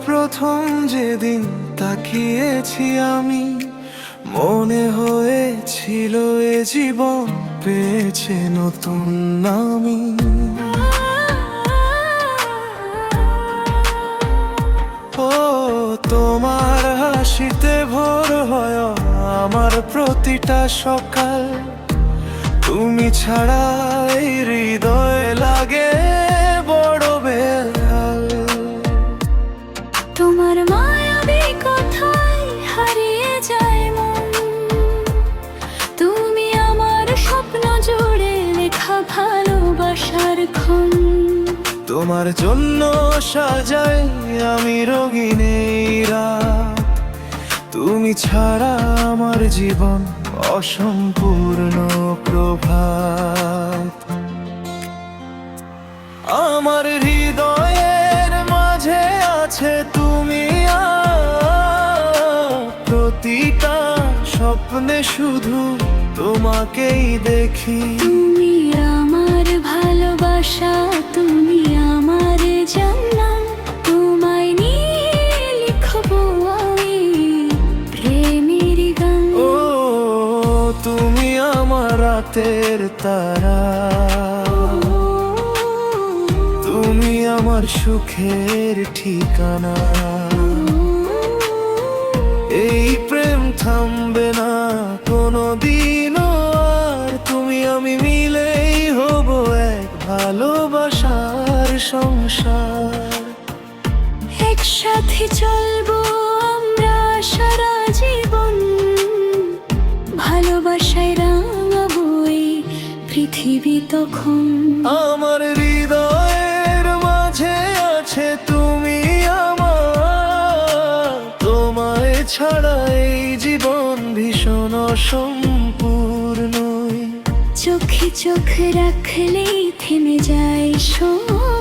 প্রথম যেদিন তাকিয়েছি আমি, মনে হয়েছিল এ জীবন পেয়েছে নতুন নামি। ও তোমার হাসিতে ভোর হয় আমার প্রতিটা সকাল, তুমি ছাড়া এই হৃদয় লাগে বড় বেহাল। তোমার মায়াবী কথায় হারিয়ে যায় মন, তুমি আমার স্বপ্ন জুড়ে লেখা ভালোবাসার ক্ষণ। তোমার জন্য সাজাই আমি রঙিন এই রাত, তুমি ছাড়া আমার জীবন অসম্পূর্ণ প্রভাত। আমার হৃদয়ের মাঝে আছে তুমি, প্রতিটা স্বপ্নে শুধু তোমাকেই দেখি। তুমি আমার ভালোবাসা, তুমি আমার জান্নাত, তোমায় নিয়ে লিখবো আমি প্রেমের গান। ও তুমি আমার রাতের তারা, তুমি আমার সুখের ঠিকানা। এই প্রেম থামবে না কোনোদিনও আর, তুমি আমি মিলেই হব এক ভালোবাসার সংসার। একসাথে চলবো আমরা সারা জীবন, ভালোবাসায় রাঙাবো এই পৃথিবী তখন। আমার হৃদয়ের মাঝে আছে তুমি আমার, তোমায় ছাড়া এই জীবন ভীষণ অসম্পূর্ণ। চোখে চোখ রাখলেই থেমে যায় সময়।